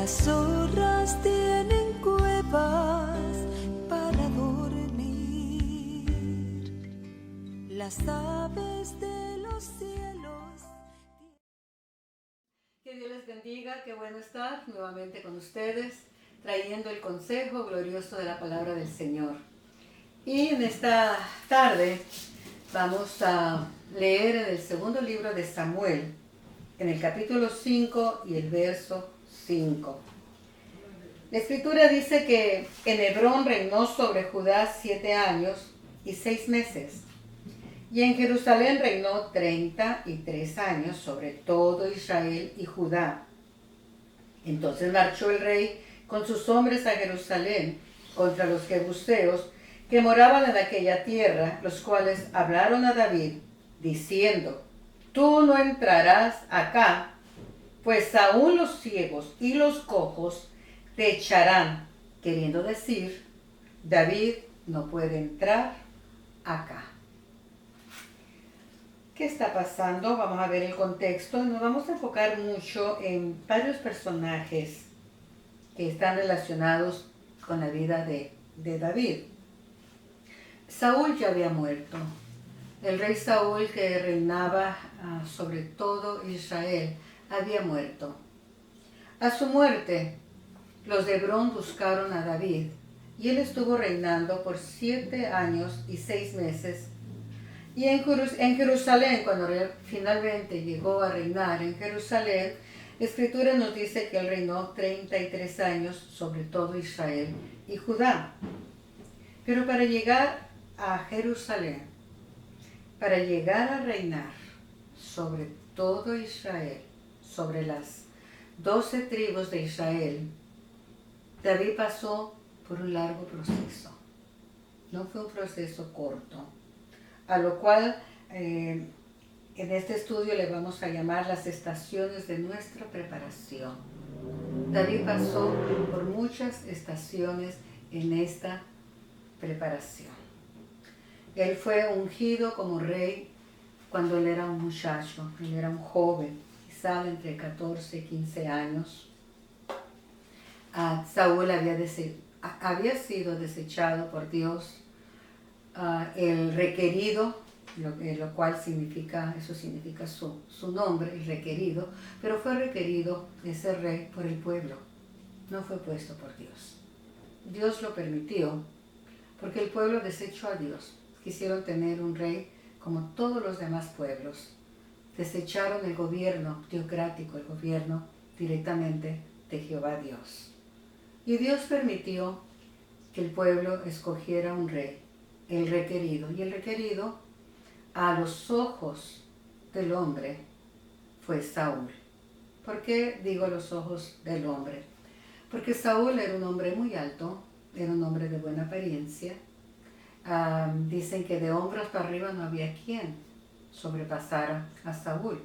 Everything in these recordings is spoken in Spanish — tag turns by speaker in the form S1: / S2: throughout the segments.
S1: Las zorras tienen cuevas para dormir, las aves de los cielos.
S2: Que Dios les bendiga, qué bueno estar nuevamente con ustedes, trayendo el consejo glorioso de la palabra del Señor. Y en esta tarde vamos a leer en el segundo libro de Samuel, en el capítulo 5 y el verso 5. La escritura dice que en Hebrón reinó sobre Judá 7 años y 6 meses. Y en Jerusalén reinó 33 años sobre todo Israel y Judá. Entonces marchó el rey con sus hombres a Jerusalén contra los jebuseos que moraban en aquella tierra, los cuales hablaron a David, diciendo: tú no entrarás acá, pues aún los ciegos y los cojos te echarán, queriendo decir, David no puede entrar acá. ¿Qué está pasando? Vamos a ver el contexto. Nos vamos a enfocar mucho en varios personajes que están relacionados con la vida de David. Saúl ya había muerto. El rey Saúl, que reinaba sobre todo Israel, había muerto. A su muerte, los de Hebrón buscaron a David, y él estuvo reinando por 7 años y 6 meses. Y en Jerusalén, cuando finalmente llegó a reinar en Jerusalén, la Escritura nos dice que él reinó 33 años sobre todo Israel y Judá. Pero para llegar a Jerusalén, para llegar a reinar sobre todo Israel, sobre las 12 tribus de Israel, David pasó por un largo proceso. No fue un proceso corto, a lo cual en este estudio le vamos a llamar las estaciones de nuestra preparación. David pasó por muchas estaciones en esta preparación. Él fue ungido como rey cuando él era un muchacho, él era un joven, quizá entre 14 y 15 años. Saúl había sido desechado por Dios, el requerido, lo cual significa su nombre, el requerido, pero fue requerido ese rey por el pueblo, no fue puesto por Dios. Dios lo permitió porque el pueblo desechó a Dios. Quisieron tener un rey como todos los demás pueblos. Desecharon el gobierno teocrático, el gobierno directamente de Jehová Dios. Y Dios permitió que el pueblo escogiera un rey, el requerido. Y el requerido, a los ojos del hombre, fue Saúl. ¿Por qué digo los ojos del hombre? Porque Saúl era un hombre muy alto, era un hombre de buena apariencia. Dicen que de hombros para arriba no había quien sobrepasara a Saúl.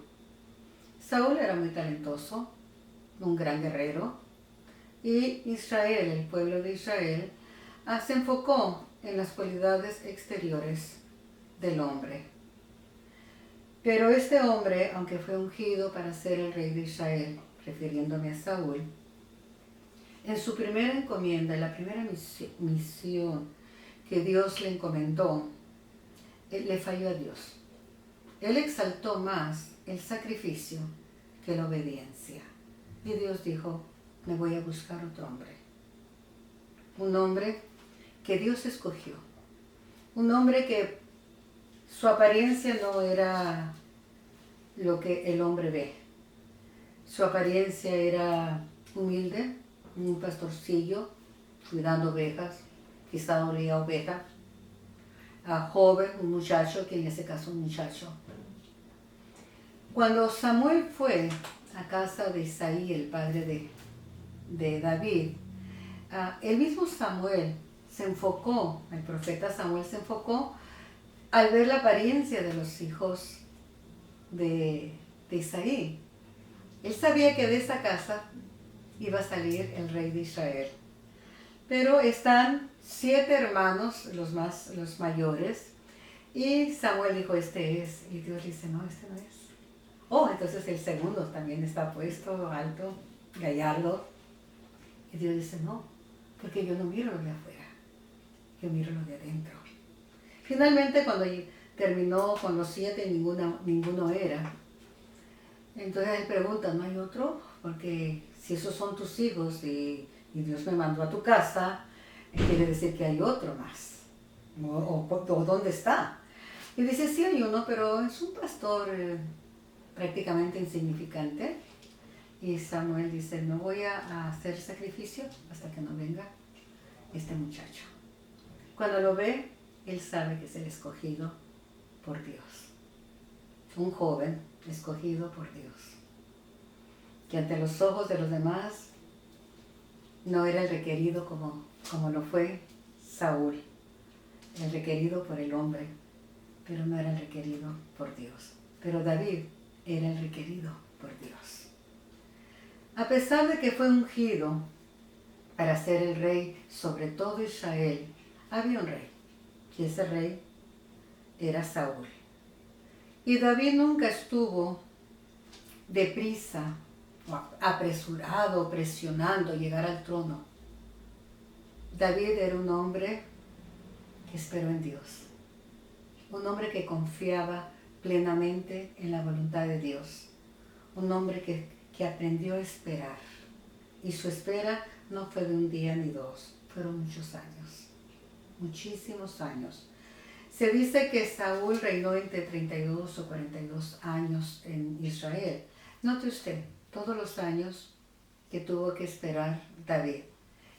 S2: Saúl era muy talentoso, un gran guerrero, y Israel, el pueblo de Israel, se enfocó en las cualidades exteriores del hombre. Pero este hombre, aunque fue ungido para ser el rey de Israel, refiriéndome a Saúl, en su primera encomienda, en la primera misión que Dios le encomendó, le falló a Dios. Él exaltó más el sacrificio que la obediencia. Y Dios dijo: me voy a buscar otro hombre. Un hombre que Dios escogió. Un hombre que su apariencia no era lo que el hombre ve. Su apariencia era humilde, un pastorcillo, cuidando ovejas, quizá olía oveja. Joven, un muchacho, que en ese caso un muchacho. Cuando Samuel fue a casa de Isaí, el padre de David, el mismo Samuel se enfocó, el profeta Samuel se enfocó al ver la apariencia de los hijos de Isaí. Él sabía que de esa casa iba a salir el rey de Israel. Pero están 7 hermanos, los mayores, y Samuel dijo: este es, y Dios dice: no, este no es. Entonces el segundo también está puesto, alto, gallardo. Y Dios dice, no, porque yo no miro lo de afuera, yo miro lo de adentro. Finalmente, cuando terminó con los 7, ninguno era. Entonces él pregunta, ¿no hay otro? Porque si esos son tus hijos y Dios me mandó a tu casa, quiere decir que hay otro más. ¿O dónde está? Y dice, sí hay uno, pero es un pastor prácticamente insignificante. Y Samuel dice, no voy a hacer sacrificio hasta que no venga este muchacho. Cuando lo ve, él sabe que es el escogido por Dios. Un joven escogido por Dios. Que ante los ojos de los demás no era el requerido como lo fue Saúl. El requerido por el hombre, pero no era el requerido por Dios. Pero David era el requerido por Dios. A pesar de que fue ungido para ser el rey sobre todo Israel, había un rey. Y ese rey era Saúl. Y David nunca estuvo deprisa, apresurado, presionando llegar al trono. David era un hombre que esperó en Dios. Un hombre que confiaba plenamente en la voluntad de Dios. Un hombre que aprendió a esperar. Y su espera no fue de un día ni dos, fueron muchos años. Muchísimos años. Se dice que Saúl reinó entre 32 o 42 años en Israel. Note usted, todos los años que tuvo que esperar David.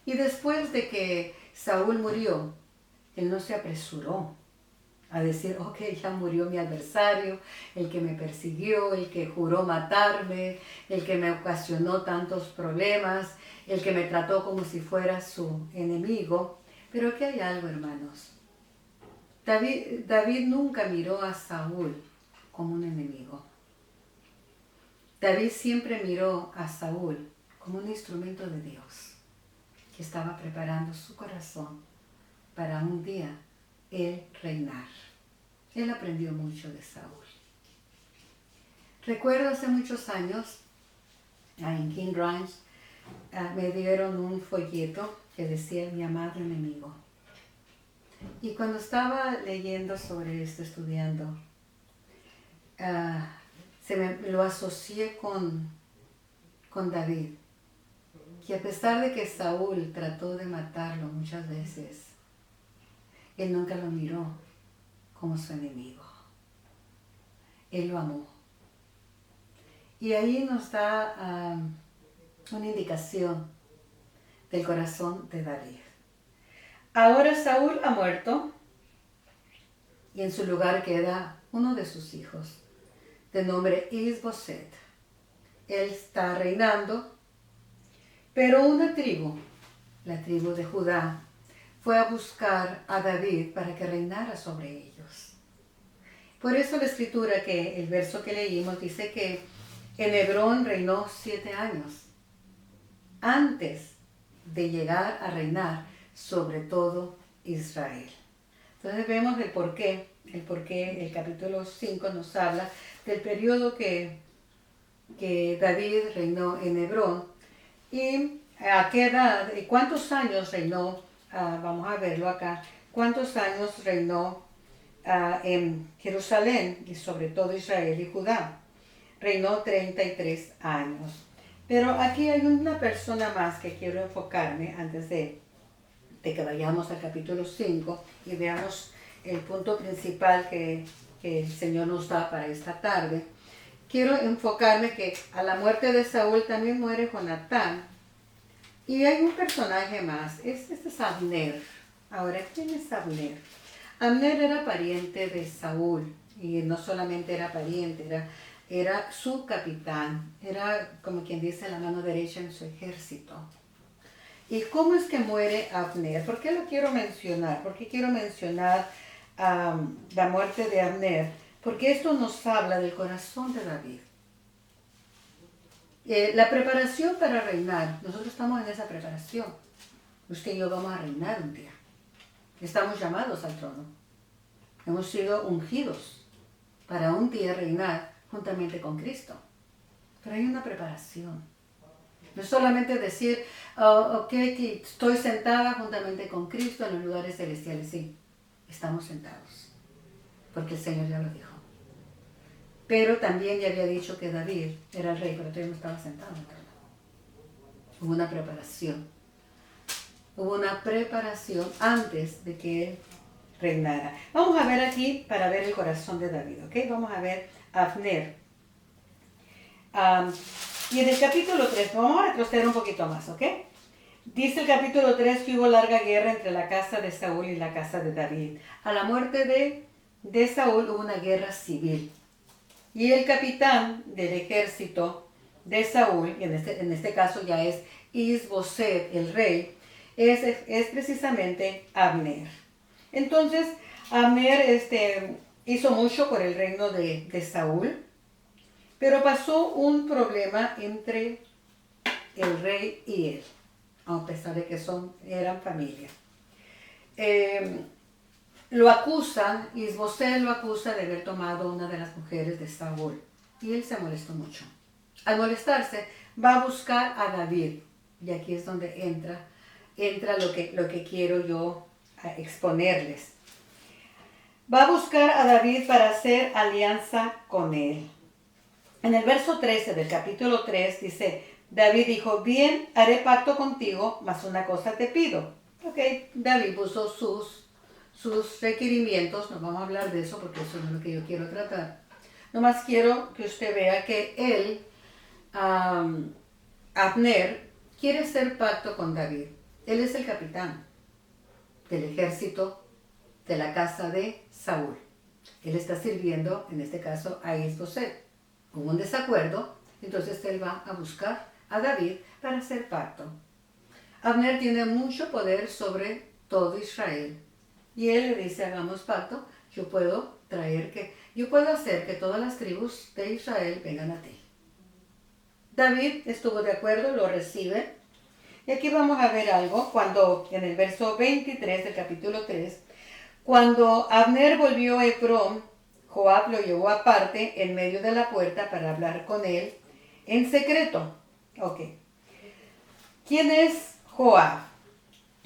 S2: Y después de que Saúl murió, él no se apresuró a decir, ok, ya murió mi adversario, el que me persiguió, el que juró matarme, el que me ocasionó tantos problemas, el que me trató como si fuera su enemigo. Pero aquí hay algo, hermanos. David nunca miró a Saúl como un enemigo. David siempre miró a Saúl como un instrumento de Dios, que estaba preparando su corazón para un día él reinar. Él aprendió mucho de Saúl. Recuerdo hace muchos años, en King Ranch, me dieron un folleto que decía mi amado enemigo. Y cuando estaba leyendo sobre esto, estudiando, lo asocié con David, que a pesar de que Saúl trató de matarlo muchas veces, él nunca lo miró como su enemigo. Él lo amó. Y ahí nos da una indicación del corazón de David. Ahora Saúl ha muerto y en su lugar queda uno de sus hijos, de nombre Isboset. Él está reinando, pero una tribu, la tribu de Judá, fue a buscar a David para que reinara sobre ellos. Por eso la escritura, que el verso que leímos, dice que en Hebrón reinó 7 años, antes de llegar a reinar sobre todo Israel. Entonces vemos el porqué, el capítulo 5 nos habla del periodo que David reinó en Hebrón y a qué edad, y cuántos años reinó. Vamos a verlo acá. ¿Cuántos años reinó en Jerusalén y sobre todo Israel y Judá? Reinó 33 años. Pero aquí hay una persona más que quiero enfocarme antes de que vayamos al capítulo 5 y veamos el punto principal que el Señor nos da para esta tarde. Quiero enfocarme que a la muerte de Saúl también muere Jonatán. Y hay un personaje más, este es Abner. Ahora, ¿quién es Abner? Abner era pariente de Saúl, y no solamente era pariente, era su capitán, era como quien dice la mano derecha en su ejército. ¿Y cómo es que muere Abner? ¿Por qué lo quiero mencionar? ¿Por qué quiero mencionar la muerte de Abner? Porque esto nos habla del corazón de David. La preparación para reinar, nosotros estamos en esa preparación. Usted y yo vamos a reinar un día. Estamos llamados al trono. Hemos sido ungidos para un día reinar juntamente con Cristo. Pero hay una preparación. No es solamente decir, oh, ok, que estoy sentada juntamente con Cristo en los lugares celestiales. Sí, estamos sentados, porque el Señor ya lo dijo. Pero también ya había dicho que David era el rey, pero todavía no estaba sentado en el trono. Hubo una preparación. Hubo una preparación antes de que él reinara. Vamos a ver aquí para ver el corazón de David, ¿ok? Vamos a ver a Abner. Y en el capítulo 3, vamos a retroceder un poquito más, ¿ok? Dice el capítulo 3 que hubo larga guerra entre la casa de Saúl y la casa de David. A la muerte de Saúl hubo una guerra civil. Y el capitán del ejército de Saúl, y en este caso ya es Isboset, el rey, es precisamente Abner. Entonces, Abner hizo mucho por el reino de Saúl, pero pasó un problema entre el rey y él, a pesar de que eran familia. Lo acusan, Isboset lo acusa de haber tomado una de las mujeres de Saúl. Y él se molestó mucho. Al molestarse, va a buscar a David. Y aquí es donde entra lo que quiero yo exponerles. Va a buscar a David para hacer alianza con él. En el verso 13 del capítulo 3 dice, David dijo, bien, haré pacto contigo, mas una cosa te pido. Ok, David puso sus requerimientos, no vamos a hablar de eso porque eso no es lo que yo quiero tratar. Nomás quiero que usted vea que él, Abner, quiere hacer pacto con David. Él es el capitán del ejército de la casa de Saúl. Él está sirviendo, en este caso, a Isboset. Hubo un desacuerdo, entonces él va a buscar a David para hacer pacto. Abner tiene mucho poder sobre todo Israel. Y él le dice, hagamos pacto, yo puedo hacer que todas las tribus de Israel vengan a ti. David estuvo de acuerdo, lo recibe. Y aquí vamos a ver algo, cuando en el verso 23 del capítulo 3, cuando Abner volvió a Hebrón, Joab lo llevó aparte en medio de la puerta para hablar con él en secreto. Ok. ¿Quién es Joab?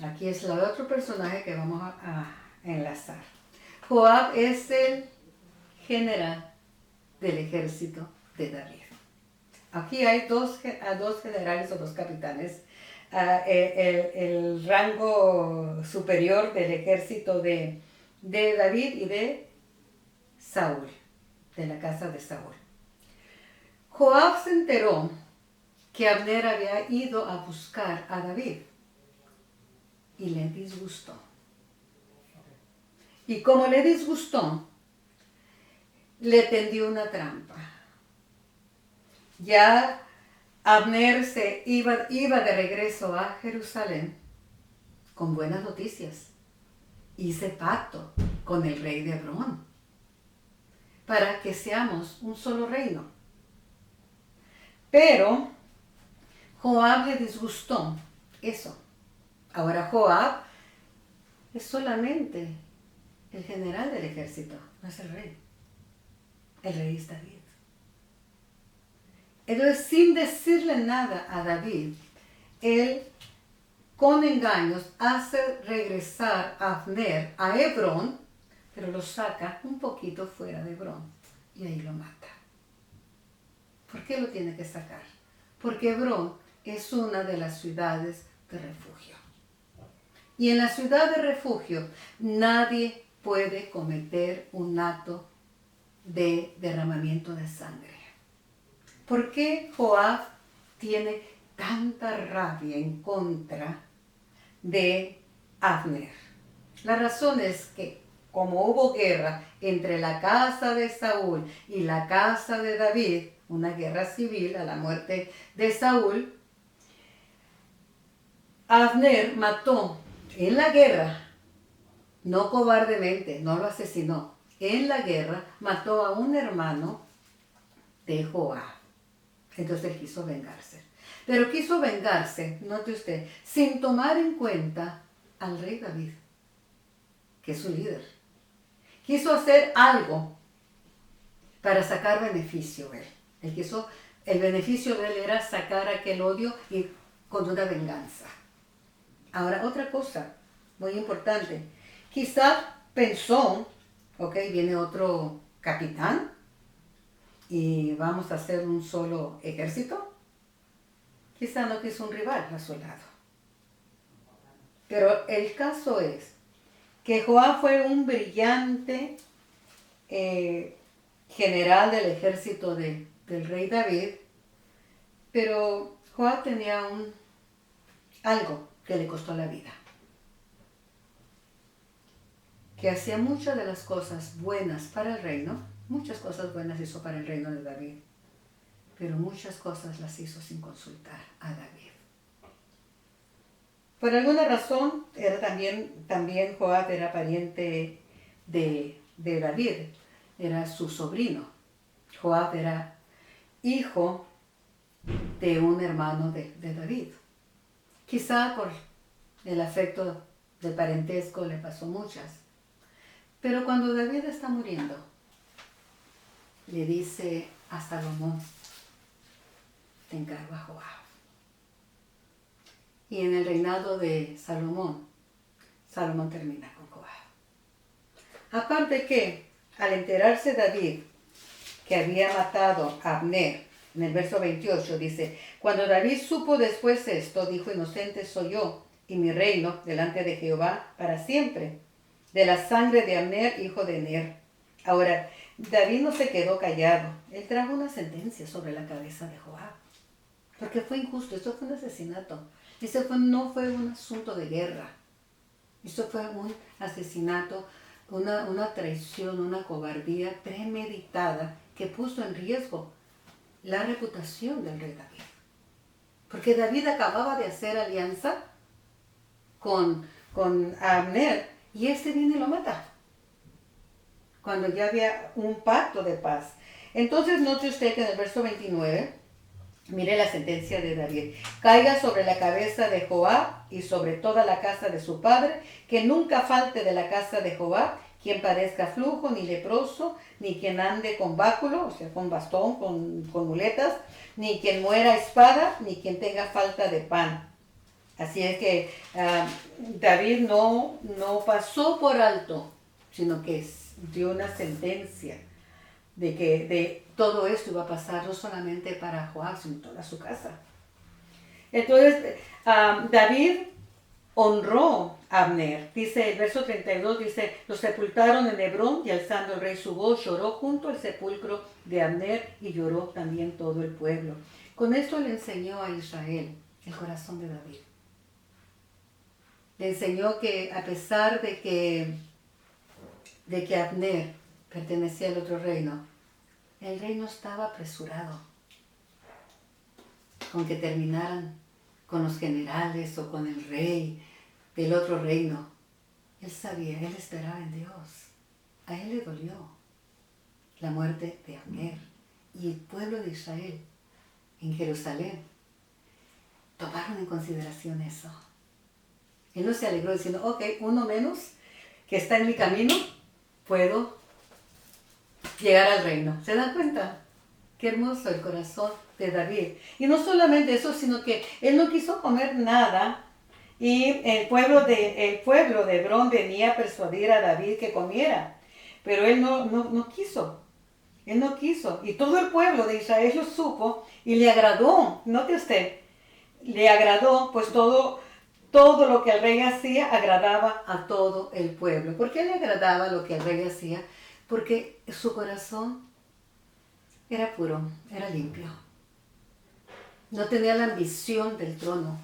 S2: Aquí es el otro personaje que vamos a enlazar. Joab es el general del ejército de David. Aquí hay dos generales o dos capitanes. El rango superior del ejército de David y de Saúl, de la casa de Saúl. Joab se enteró que Abner había ido a buscar a David y le disgustó. Y como le disgustó, le tendió una trampa. Ya Abner se iba de regreso a Jerusalén con buenas noticias. Hice pacto con el rey de Hebrón para que seamos un solo reino. Pero Joab le disgustó eso. Ahora Joab es solamente el general del ejército, no es el rey. El rey es David. Entonces, sin decirle nada a David, él con engaños hace regresar a Abner a Hebrón, pero lo saca un poquito fuera de Hebrón y ahí lo mata. ¿Por qué lo tiene que sacar? Porque Hebrón es una de las ciudades de refugio. Y en la ciudad de refugio nadie puede cometer un acto de derramamiento de sangre. ¿Por qué Joab tiene tanta rabia en contra de Abner? La razón es que como hubo guerra entre la casa de Saúl y la casa de David, una guerra civil a la muerte de Saúl, Abner mató en la guerra, no cobardemente, no lo asesinó, en la guerra mató a un hermano de Joab. Entonces él quiso vengarse. Pero quiso vengarse, note usted, sin tomar en cuenta al rey David, que es su líder. Quiso hacer algo para sacar beneficio él. Él quiso el beneficio de él era sacar aquel odio y con una venganza. Ahora, otra cosa muy importante. Quizá pensó, ok, viene otro capitán y vamos a hacer un solo ejército. Quizá no quiso un rival a su lado. Pero el caso es que Joab fue un brillante general del ejército del rey David, pero Joab tenía algo que le costó la vida, que hacía muchas de las cosas buenas para el reino, muchas cosas buenas hizo para el reino de David, pero muchas cosas las hizo sin consultar a David. Por alguna razón, era también Joab era pariente de David, era su sobrino. Joab era hijo de un hermano de David. Quizá por el afecto del parentesco le pasó muchas. Pero cuando David está muriendo, le dice a Salomón, te encargo a Joab. Y en el reinado de Salomón termina con Joab. Aparte que, al enterarse David que había matado a Abner, en el verso 28 dice, cuando David supo después esto, dijo, inocente soy yo y mi reino delante de Jehová para siempre, de la sangre de Abner, hijo de Ner. Ahora, David no se quedó callado, él trajo una sentencia sobre la cabeza de Joab, porque fue injusto, esto fue un asesinato. No fue un asunto de guerra. Esto fue un asesinato, una traición, una cobardía premeditada que puso en riesgo la reputación del rey David. Porque David acababa de hacer alianza con Abner y este viene y lo mata. Cuando ya había un pacto de paz. Entonces note usted que en el verso 29... mire la sentencia de David. Caiga sobre la cabeza de Joab y sobre toda la casa de su padre, que nunca falte de la casa de Joab quien padezca flujo, ni leproso, ni quien ande con báculo, o sea, con bastón, con muletas, ni quien muera a espada, ni quien tenga falta de pan. Así es que David no pasó por alto, sino que dio una sentencia de todo esto iba a pasar no solamente para Joab, sino toda su casa. Entonces, David honró a Abner. Dice el verso 32, dice, lo sepultaron en Hebrón y alzando el rey su voz, lloró junto al sepulcro de Abner y lloró también todo el pueblo. Con esto le enseñó a Israel el corazón de David. Le enseñó que a pesar de que Abner pertenecía al otro reino, el rey no estaba apresurado con que terminaran con los generales o con el rey del otro reino. Él sabía, él esperaba en Dios. A él le dolió la muerte de Abner y el pueblo de Israel en Jerusalén tomaron en consideración eso. Él no se alegró diciendo, ok, uno menos que está en mi camino, puedo llegar al reino. ¿Se dan cuenta? Qué hermoso el corazón de David. Y no solamente eso, sino que él no quiso comer nada y el pueblo de Hebrón venía a persuadir a David que comiera. Pero él no quiso. Él no quiso. Y todo el pueblo de Israel lo supo y le agradó. Note usted, le agradó, pues todo lo que el rey hacía agradaba a todo el pueblo. ¿Por qué le agradaba lo que el rey hacía? Porque su corazón era puro, era limpio. No tenía la ambición del trono.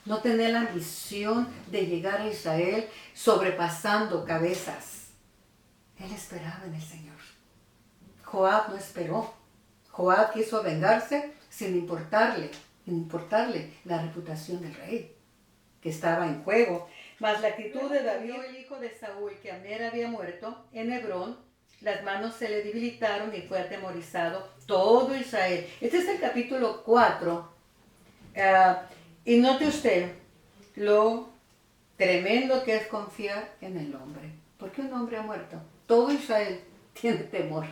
S2: No tenía la ambición de llegar a Israel sobrepasando cabezas. Él esperaba en el Señor. Joab no esperó. Joab quiso vengarse sin importarle la reputación del rey, que estaba en juego. Mas la actitud de David, el hijo de Saúl, que Abner había muerto en Hebrón, las manos se le debilitaron y fue atemorizado todo Israel. Este es el capítulo 4. Y note usted lo tremendo que es confiar en el hombre. ¿Por qué un hombre ha muerto? Todo Israel tiene temor.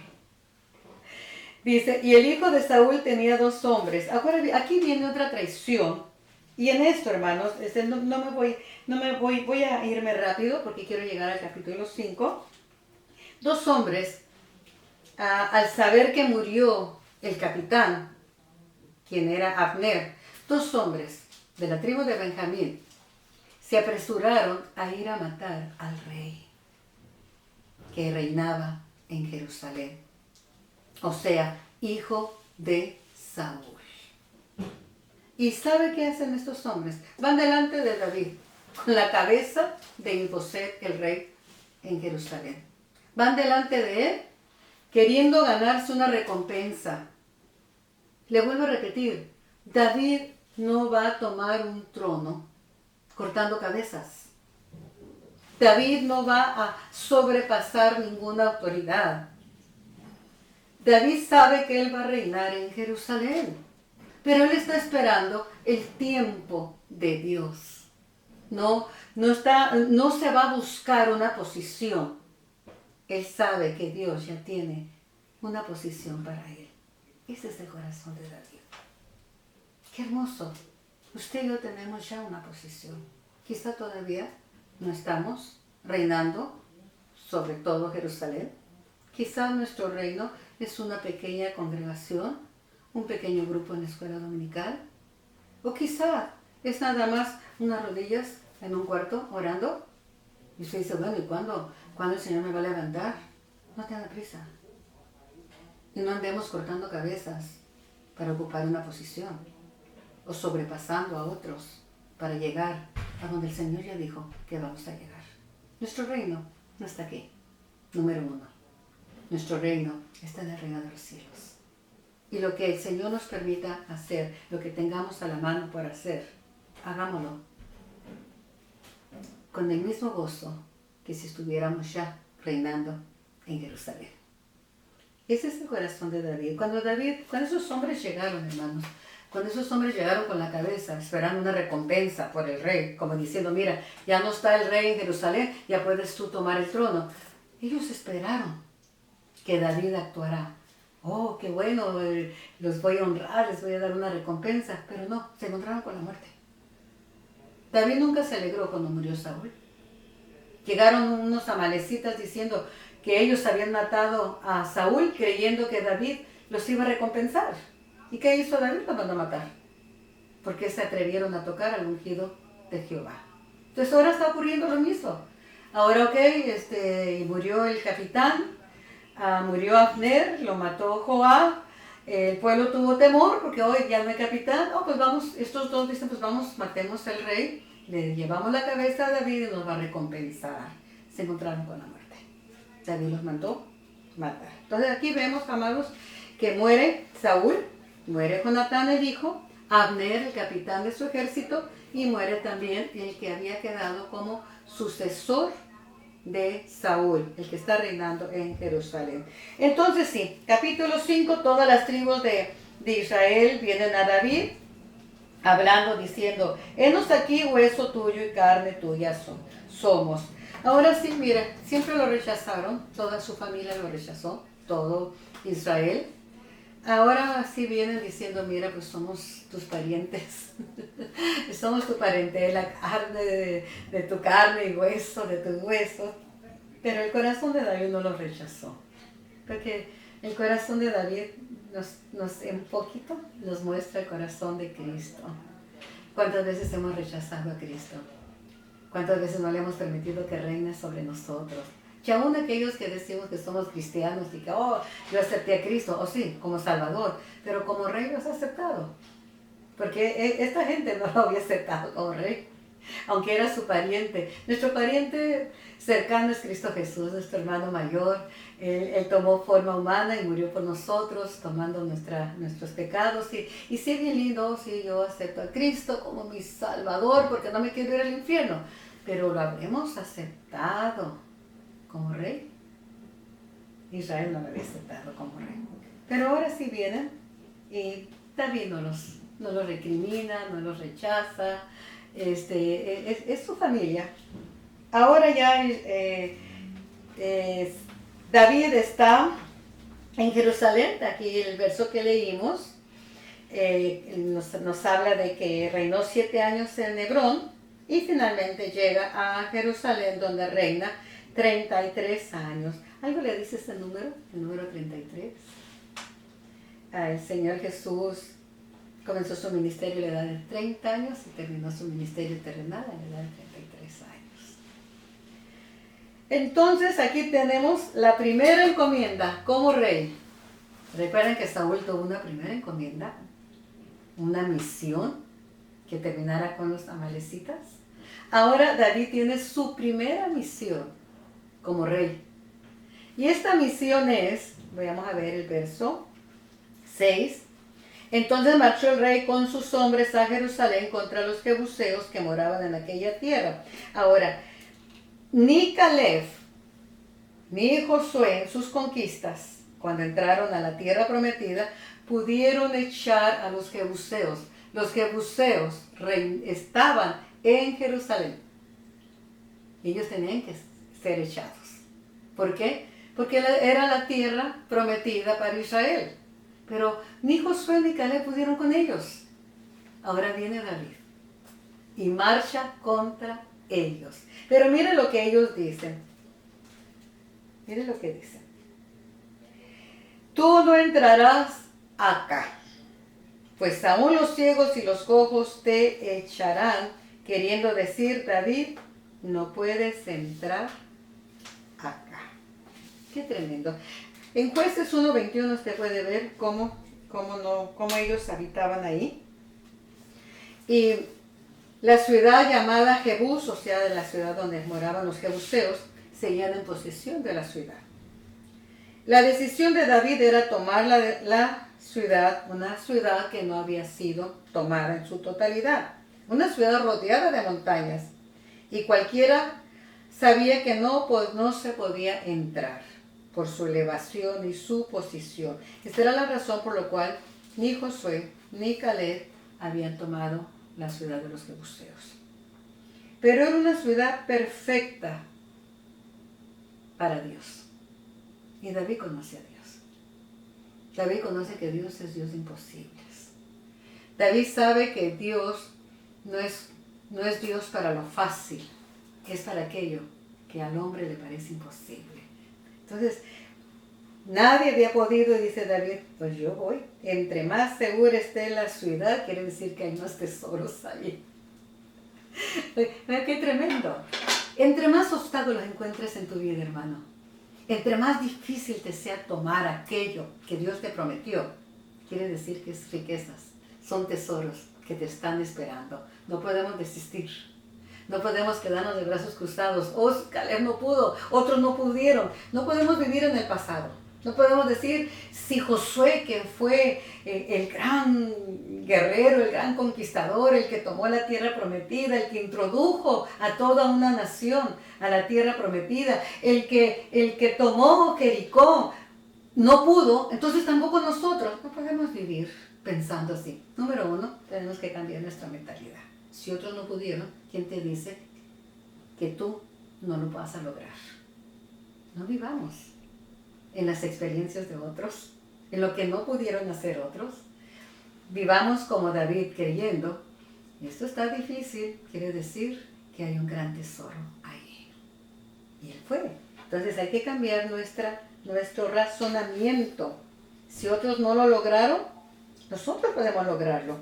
S2: Dice, y el hijo de Saúl tenía 2 hombres. Ahora, aquí viene otra traición. Y en esto, hermanos, voy a irme rápido porque quiero llegar al capítulo 5. 2 hombres, al saber que murió el capitán, quien era Abner, 2 hombres de la tribu de Benjamín se apresuraron a ir a matar al rey que reinaba en Jerusalén, o sea, hijo de Saúl. ¿Y sabe qué hacen estos hombres? Van delante de David con la cabeza de Isboset, el rey en Jerusalén. Van delante de él queriendo ganarse una recompensa. Le vuelvo a repetir, David no va a tomar un trono cortando cabezas. David no va a sobrepasar ninguna autoridad. David sabe que él va a reinar en Jerusalén, pero él está esperando el tiempo de Dios. No se va a buscar una posición. Él sabe que Dios ya tiene una posición para él. Ese es el corazón de David. Qué hermoso. Usted y yo tenemos ya una posición. Quizá todavía no estamos reinando sobre todo Jerusalén. Quizá nuestro reino es una pequeña congregación, un pequeño grupo en la escuela dominical. O quizá es nada más unas rodillas en un cuarto orando. Y usted dice, bueno, ¿y cuándo el Señor me va a levantar? No tenga prisa. Y no andemos cortando cabezas para ocupar una posición o sobrepasando a otros para llegar a donde el Señor ya dijo que vamos a llegar. Nuestro reino no está aquí, número 1. Nuestro reino está en el reino de los cielos. Y lo que el Señor nos permita hacer, lo que tengamos a la mano por hacer, hagámoslo con el mismo gozo que si estuviéramos ya reinando en Jerusalén. Ese es el corazón de David. Cuando esos hombres llegaron, hermanos, cuando esos hombres llegaron con la cabeza, esperando una recompensa por el rey, como diciendo, mira, ya no está el rey en Jerusalén, ya puedes tú tomar el trono. Ellos esperaron que David actuara. Oh, qué bueno, los voy a honrar, les voy a dar una recompensa. Pero no, se encontraron con la muerte. David nunca se alegró cuando murió Saúl. Llegaron unos amalecitas diciendo que ellos habían matado a Saúl creyendo que David los iba a recompensar. ¿Y qué hizo David? Los mandó a matar. Porque se atrevieron a tocar al ungido de Jehová. Entonces ahora está ocurriendo lo mismo. Ahora, y murió el capitán, murió Abner, lo mató Joab. El pueblo tuvo temor porque hoy ya no hay capitán. Pues vamos, estos dos dicen, pues vamos, matemos al rey, le llevamos la cabeza a David y nos va a recompensar. Se encontraron con la muerte. David los mandó matar. Entonces aquí vemos, amados, que muere Saúl, muere Jonatán el hijo, Abner el capitán de su ejército y muere también el que había quedado como sucesor de Saúl, el que está reinando en Jerusalén. Entonces sí, capítulo 5, todas las tribus de Israel vienen a David hablando, diciendo, henos aquí hueso tuyo y carne tuya somos. Ahora sí, mira, siempre lo rechazaron, toda su familia lo rechazó, todo Israel. Ahora sí vienen diciendo, mira, pues somos tus parientes, somos tu parentela, carne de tu carne y hueso de tus huesos. Pero el corazón de David no lo rechazó, porque el corazón de David nos un poquito nos muestra el corazón de Cristo. ¿Cuántas veces hemos rechazado a Cristo? ¿Cuántas veces no le hemos permitido que reine sobre nosotros? Y aún aquellos que decimos que somos cristianos y que, yo acepté a Cristo, sí, como Salvador, pero como Rey lo has aceptado. Porque esta gente no lo había aceptado como Rey, aunque era su pariente. Nuestro pariente cercano es Cristo Jesús, nuestro hermano mayor. Él tomó forma humana y murió por nosotros, tomando nuestros pecados. Y sí, bien lindo, sí, yo acepto a Cristo como mi Salvador, porque no me quiero ir al infierno. Pero lo habremos aceptado como Rey. Israel no lo había aceptado como Rey. Pero ahora sí vienen y David no los recrimina, no los rechaza. Es su familia. Ahora ya David está En Jerusalén, aquí el verso que leímos, nos habla de que reinó 7 años en Hebrón y finalmente llega a Jerusalén donde reina 33 años. ¿Algo le dice ese número? El número 33. El Señor Jesús comenzó su ministerio a la edad de 30 años y terminó su ministerio terrenal a la edad de 33 años. Entonces aquí tenemos la primera encomienda como rey. Recuerden que Saúl tuvo una primera encomienda, una misión que terminara con los amalecitas. Ahora David tiene su primera misión como rey. Y esta misión es, vamos a ver el verso 6. Entonces marchó el rey con sus hombres a Jerusalén contra los jebuseos que moraban en aquella tierra. Ahora, ni Caleb ni Josué en sus conquistas, cuando entraron a la tierra prometida, pudieron echar a los jebuseos. Los jebuseos estaban en Jerusalén. Ellos tenían que ser echados. ¿Por qué? Porque era la tierra prometida para Israel. Pero ni Josué ni Caleb pudieron con ellos. Ahora viene David y marcha contra ellos. Pero mire lo que ellos dicen. Mire lo que dicen. Tú no entrarás acá, pues aún los ciegos y los cojos te echarán, queriendo decir, David, no puedes entrar acá. Qué tremendo. En Jueces 1:21 usted puede ver cómo ellos habitaban ahí. Y la ciudad llamada Jebús, o sea, de la ciudad donde moraban los jebuseos, seguían en posesión de la ciudad. La decisión de David era tomar la ciudad, una ciudad que no había sido tomada en su totalidad, una ciudad rodeada de montañas, y cualquiera sabía que no se podía entrar por su elevación y su posición. Esta era la razón por la cual ni Josué ni Caleb habían tomado la ciudad de los jebuseos. Pero era una ciudad perfecta para Dios. Y David conoce a Dios. David conoce que Dios es Dios de imposibles. David sabe que Dios no es Dios para lo fácil, es para aquello que al hombre le parece imposible. Entonces, nadie había podido, dice David, pues yo voy. Entre más segura esté la ciudad, quiere decir que hay más tesoros ahí. ¡Qué tremendo! Entre más obstáculos encuentres en tu vida, hermano, entre más difícil te sea tomar aquello que Dios te prometió, quiere decir que es riquezas, son tesoros que te están esperando. No podemos desistir. No podemos quedarnos de brazos cruzados. Oh, Caleb no pudo, otros no pudieron. No podemos vivir en el pasado. No podemos decir, si Josué, que fue el gran guerrero, el gran conquistador, el que tomó la tierra prometida, el que introdujo a toda una nación a la tierra prometida, el que tomó Jericó, no pudo, entonces tampoco nosotros. No podemos vivir pensando así. Número 1, tenemos que cambiar nuestra mentalidad. Si otros no pudieron, ¿quién te dice que tú no lo vas a lograr? No vivamos en las experiencias de otros, en lo que no pudieron hacer otros. Vivamos como David, creyendo, esto está difícil, quiere decir que hay un gran tesoro ahí. Y él fue. Entonces hay que cambiar nuestro razonamiento. Si otros no lo lograron, nosotros podemos lograrlo.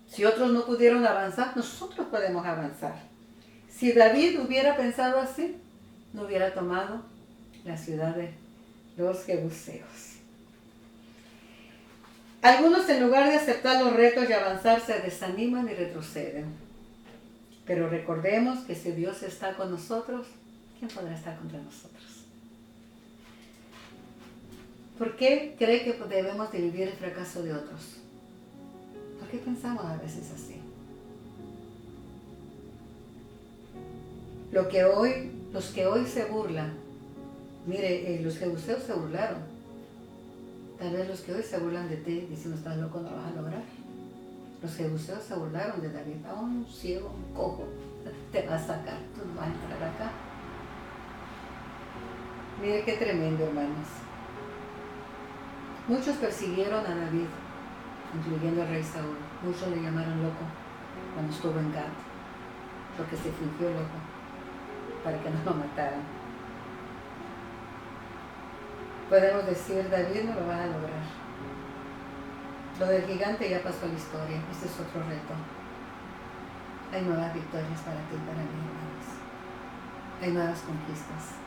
S2: Si otros no pudieron avanzar, nosotros podemos avanzar. Si David hubiera pensado así, no hubiera tomado la ciudad de los jebuseos. Algunos, en lugar de aceptar los retos y avanzar, se desaniman y retroceden. Pero recordemos que si Dios está con nosotros, ¿quién podrá estar contra nosotros? ¿Por qué cree que debemos de vivir el fracaso de otros? ¿Por qué pensamos a veces así? Los que hoy se burlan, mire, los jebuseos se burlaron. Tal vez los que hoy se burlan de ti, diciendo, estás loco, no lo vas a lograr. Los jebuseos se burlaron de David. Un ciego, un cojo, te va a sacar, tú no vas a entrar acá. Mire qué tremendo, hermanos. Muchos persiguieron a David, incluyendo al rey Saúl. Muchos le llamaron loco cuando estuvo en Gat, porque se fingió loco para que no lo mataran. Podemos decir, David no lo va a lograr. Lo del gigante ya pasó a la historia. Este es otro reto. Hay nuevas victorias para ti y para mí, hermanos. Hay nuevas conquistas.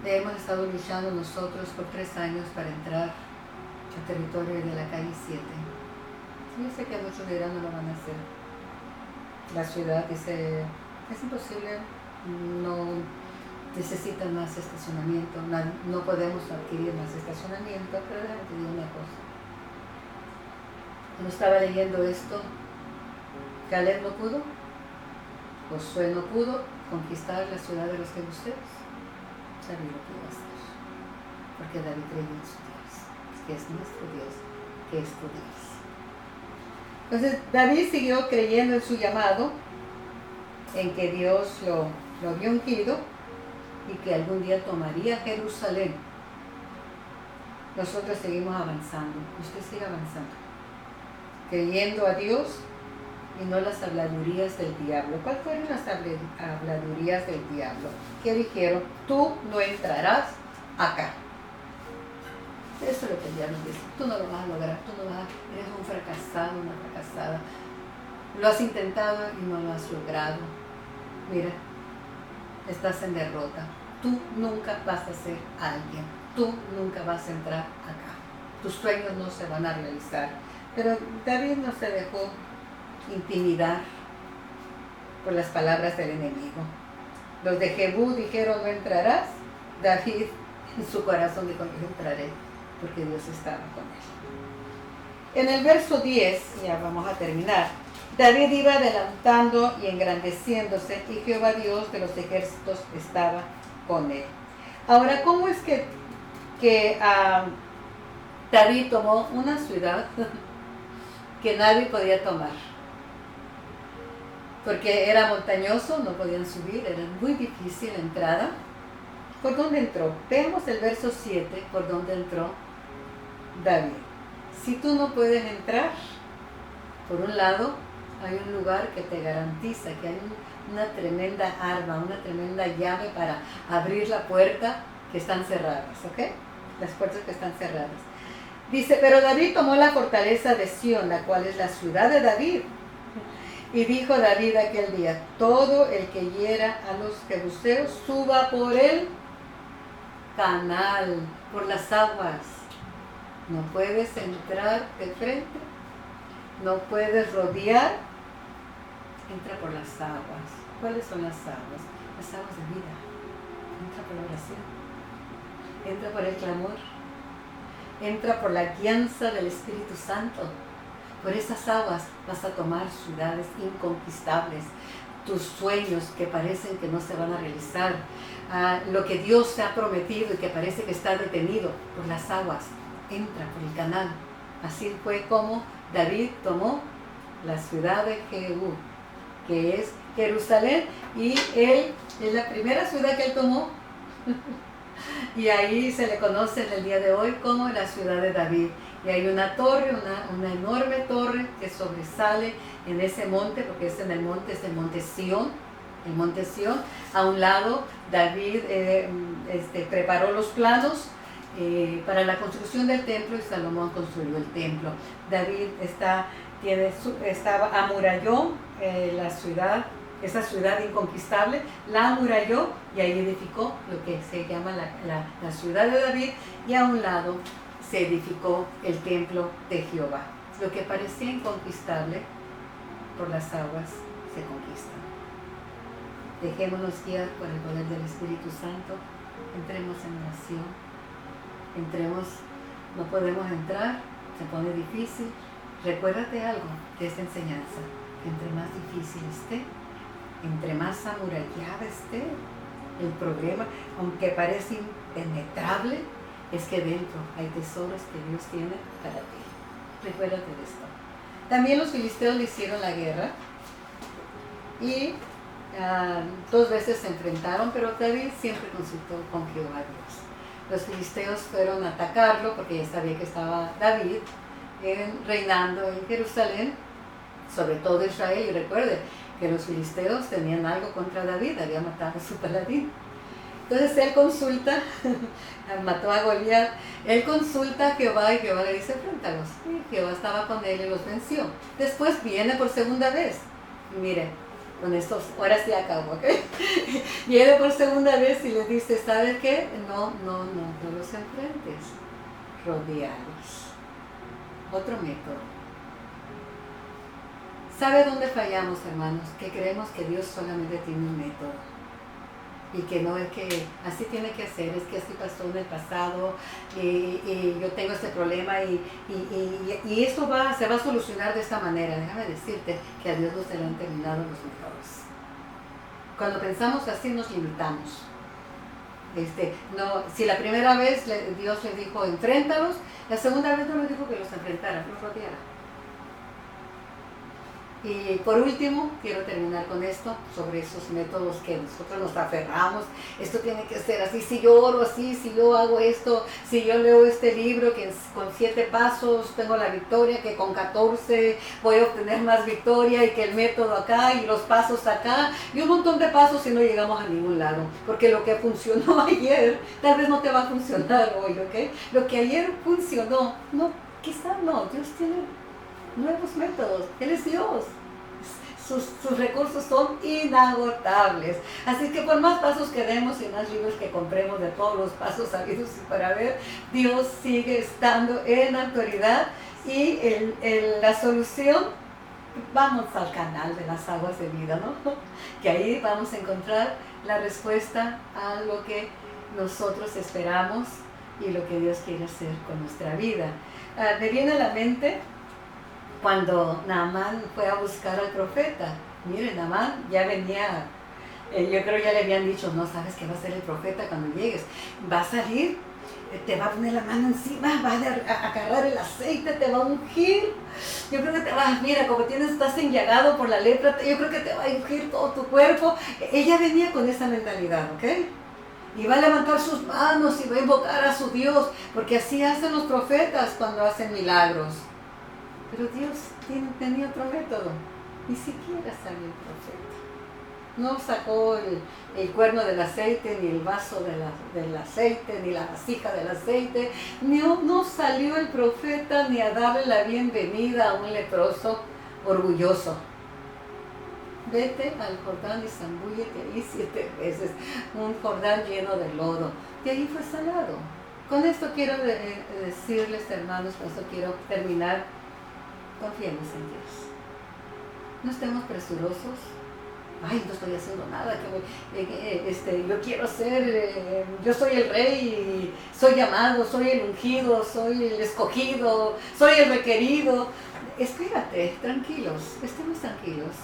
S2: Hemos estado luchando nosotros por 3 años para entrar al territorio de la calle 7. Yo sé que muchos dirán no lo van a hacer. La ciudad dice, es imposible, no necesitan más estacionamiento, no podemos adquirir más estacionamiento, pero déjame te digo una cosa. Cuando estaba leyendo esto, Caleb no pudo, Josué no pudo conquistar la ciudad de los jebuseos. David lo pudo hacer, porque David creyó en su Dios, que es nuestro Dios, que es tu Dios. Entonces David siguió creyendo en su llamado, en que Dios lo había ungido y que algún día tomaría Jerusalén. Nosotros seguimos avanzando, usted sigue avanzando, creyendo a Dios y no las habladurías del diablo. ¿Cuáles fueron las habladurías del diablo? Que dijeron, tú no entrarás acá. Eso es lo que el diablo dice, tú no lo vas a lograr, eres un fracasado, una fracasada. Lo has intentado y no lo has logrado. Mira, estás en derrota. Tú nunca vas a ser alguien, tú nunca vas a entrar acá. Tus sueños no se van a realizar. Pero David no se dejó intimidar por las palabras del enemigo. Los de Jebú dijeron no entrarás. David en su corazón dijo yo entraré porque Dios estaba con él. En el verso 10, ya vamos a terminar, David iba adelantando y engrandeciéndose y Jehová Dios de los ejércitos estaba con él. Ahora, ¿cómo es que David tomó una ciudad que nadie podía tomar? Porque era montañoso, no podían subir, era muy difícil la entrada. ¿Por dónde entró? Veamos el verso 7, por dónde entró David. Si tú no puedes entrar, por un lado, hay un lugar que te garantiza que hay una tremenda arma, una tremenda llave para abrir la puerta que están cerradas, ¿ok? Las puertas que están cerradas. Dice, pero David tomó la fortaleza de Sión, la cual es la ciudad de David. Y dijo David aquel día, todo el que hiera a los jebuseos suba por el canal, por las aguas. No puedes entrar de frente, no puedes rodear, entra por las aguas. ¿Cuáles son las aguas? Las aguas de vida. Entra por la oración, entra por el clamor, entra por la guianza del Espíritu Santo. Por esas aguas vas a tomar ciudades inconquistables, tus sueños que parecen que no se van a realizar, lo que Dios te ha prometido y que parece que está detenido por las aguas, entra por el canal. Así fue como David tomó la ciudad de Jehú, que es Jerusalén, y él es la primera ciudad que él tomó. Y ahí se le conoce en el día de hoy como la ciudad de David. Y hay una torre, una enorme torre que sobresale en ese monte, porque es en el monte, es el monte Sión. El monte Sión. A un lado, David preparó los planos para la construcción del templo y Salomón construyó el templo. David amuralló la ciudad, esa ciudad inconquistable, la amuralló y ahí edificó lo que se llama la ciudad de David, y a un lado se edificó el templo de Jehová. Lo que parecía inconquistable por las aguas se conquista. Dejémonos guiar por el poder del Espíritu Santo, entremos en oración, no podemos entrar, se pone difícil. Recuérdate algo de esta enseñanza, que entre más difícil esté, entre más amurallada esté el problema, aunque parece impenetrable, es que dentro hay tesoros que Dios tiene para ti. Recuérdate de esto. También los filisteos le hicieron la guerra y 2 veces se enfrentaron, pero David siempre consultó con Jehová Dios. los filisteos fueron a atacarlo porque ya sabía que estaba David reinando en Jerusalén, sobre todo Israel. Y recuerde que los filisteos tenían algo contra David, había matado a su paladín. Entonces él consulta, mató a Goliat, él consulta a Jehová y Jehová le dice, enfréntalos. Y Jehová estaba con él y los venció. Después viene por segunda vez. Y mire, con estos, ahora sí acabo, ¿ok? Viene por segunda vez y le dice, ¿sabes qué? No los enfrentes, rodealos. Otro método. ¿Sabe dónde fallamos, hermanos? Que creemos que Dios solamente tiene un método. Y que no es que así tiene que hacer, es que así pasó en el pasado, y yo tengo este problema y esto se va a solucionar de esta manera. Déjame decirte que a Dios no se le han terminado los métodos. Cuando pensamos así nos limitamos. No, si la primera vez Dios le dijo enfréntalos, la segunda vez no le dijo que los enfrentara, los rodeara. Y por último, quiero terminar con esto, sobre esos métodos que nosotros nos aferramos. Esto tiene que ser así, si yo oro así, si yo hago esto, si yo leo este libro que con 7 pasos tengo la victoria, que con 14 voy a obtener más victoria, y que el método acá y los pasos acá, y un montón de pasos y no llegamos a ningún lado. Porque lo que funcionó ayer, tal vez no te va a funcionar hoy, ¿ok? Lo que ayer funcionó, no, quizá no, Dios tiene nuevos métodos, Él es Dios, sus recursos son inagotables, así que por más pasos que demos y más libros que compremos de todos los pasos habidos y para ver, Dios sigue estando en autoridad. Y la solución, vamos al canal de las aguas de vida, ¿no? Que ahí vamos a encontrar la respuesta a lo que nosotros esperamos y lo que Dios quiere hacer con nuestra vida. Me viene a la mente cuando Naamán fue a buscar al profeta. Miren, Naamán ya venía, yo creo ya le habían dicho, no sabes que va a ser el profeta cuando llegues, va a salir, te va a poner la mano encima, va a agarrar el aceite, te va a ungir, yo creo que te va, mira, como estás enllagado por la lepra, yo creo que te va a ungir todo tu cuerpo. Ella venía con esa mentalidad, ¿ok? Y va a levantar sus manos y va a invocar a su Dios, porque así hacen los profetas cuando hacen milagros. Pero Dios tenía otro método. Ni siquiera salió el profeta. No sacó el cuerno del aceite, ni el vaso del aceite, ni la vasija del aceite. No salió el profeta ni a darle la bienvenida a un leproso orgulloso. Vete al Jordán y zambúllete ahí 7 veces. Un Jordán lleno de lodo. Y ahí fue sanado. Con esto quiero decirles, hermanos, con esto quiero terminar. Confiemos en Dios. No estemos presurosos. Ay, no estoy haciendo nada. Yo quiero ser, yo soy el rey, soy llamado, soy el ungido, soy el escogido, soy el requerido. Espérate, tranquilos, estemos tranquilos.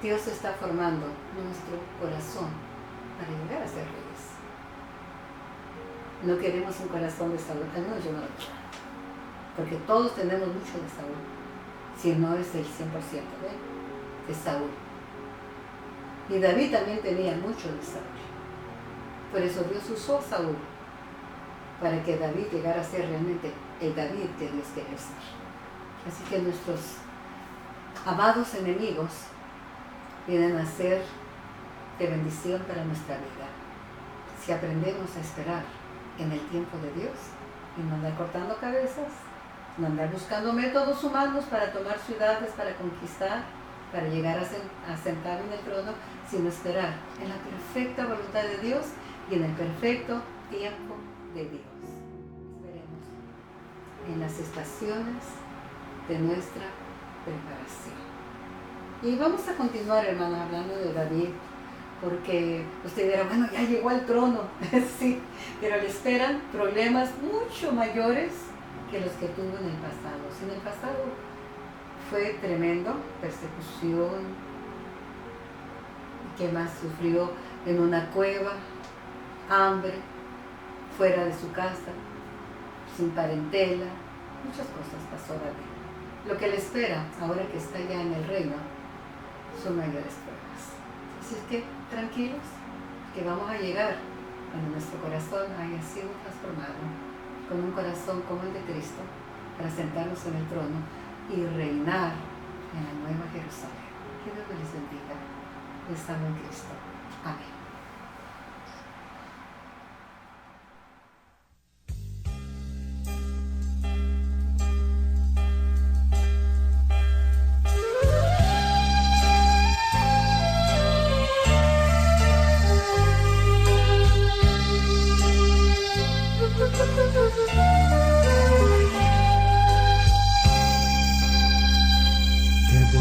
S2: Dios está formando nuestro corazón para llegar a ser reyes. No queremos un corazón de Saúl, al menos yo no lo quiero. Porque todos tenemos mucho de Saúl, si no es el 100% de Saúl. Y David también tenía mucho de Saúl. Por eso Dios usó a Saúl, para que David llegara a ser realmente el David que Dios quería ser. Así que nuestros amados enemigos vienen a ser de bendición para nuestra vida, si aprendemos a esperar en el tiempo de Dios y no andar cortando cabezas, no andar buscando métodos humanos para tomar ciudades, para conquistar, para llegar a sentar en el trono, sino esperar en la perfecta voluntad de Dios y en el perfecto tiempo de Dios. Esperemos en las estaciones de nuestra preparación. Y vamos a continuar, hermanos, hablando de David, porque usted dirá, bueno, ya llegó al trono, sí, pero le esperan problemas mucho mayores que los que tuvo en el pasado. Si en el pasado fue tremendo, persecución, ¿qué más sufrió? En una cueva, hambre, fuera de su casa, sin parentela, muchas cosas pasó David. Lo que le espera, ahora que está ya en el reino, son mayores pruebas. Así es que tranquilos, que vamos a llegar cuando nuestro corazón haya sido transformado con un corazón como el de Cristo, para sentarnos en el trono y reinar en la nueva Jerusalén. Que Dios les bendiga. Les amo en Cristo. Amén.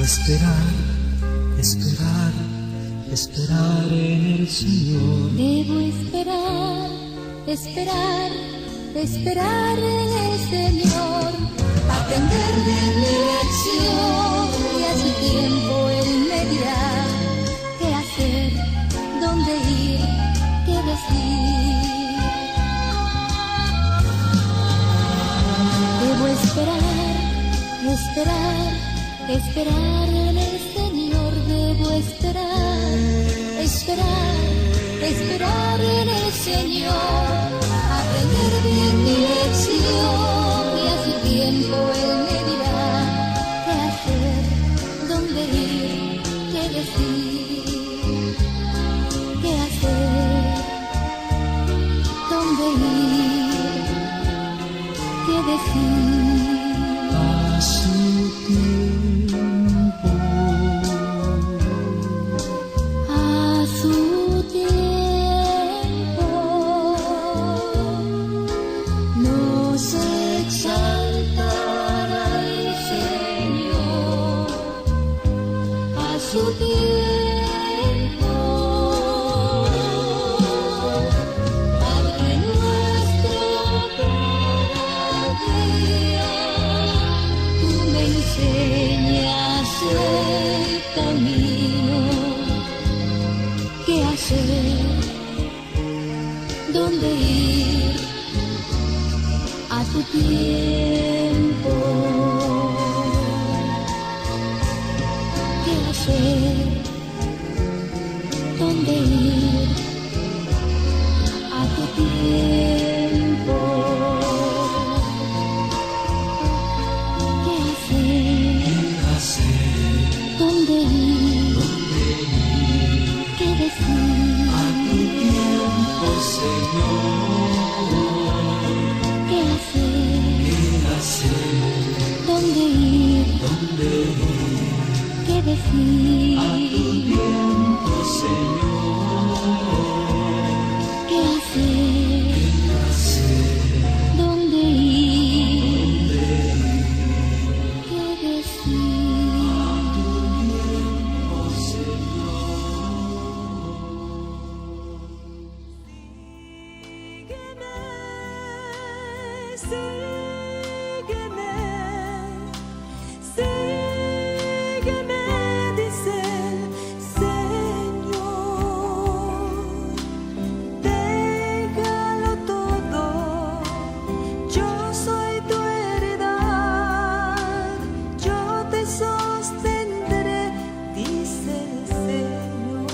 S3: Esperar, esperar, esperar en el Señor.
S4: Debo esperar, esperar, esperar en el Señor. Aprender de mi lección y a su tiempo Él me dirá qué hacer, dónde ir, qué decir. Debo esperar, esperar, esperar en el Señor. Debo esperar, esperar, esperar en el Señor. Aprender bien mi lección y a su tiempo Él me dirá qué hacer, dónde ir, qué decir. Qué hacer, dónde ir, qué decir. ¿Dónde ir? A tu tiempo. ¿Qué hacer? ¿Dónde ir? A tu tiempo. ¿Qué hacer? ¿Dónde ir? ¿Qué decir?
S3: A tu tiempo, Señor.
S4: ¿Qué hacer? ¿Dónde ir? ¿Qué decir?
S3: A tu tiempo, Señor.
S4: ¿Qué hacer? ¿Dónde ir? ¿Qué decir?
S3: A tu tiempo, Señor.
S1: Sígueme, sígueme, dice el Señor. Déjalo todo, yo soy tu heredad, yo te sostendré, dice el Señor.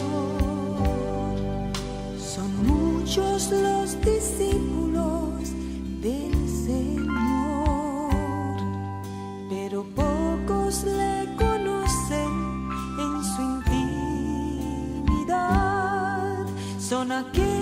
S1: Son muchos los discípulos del Señor, pero pocos le conocen en su intimidad. Son aquellos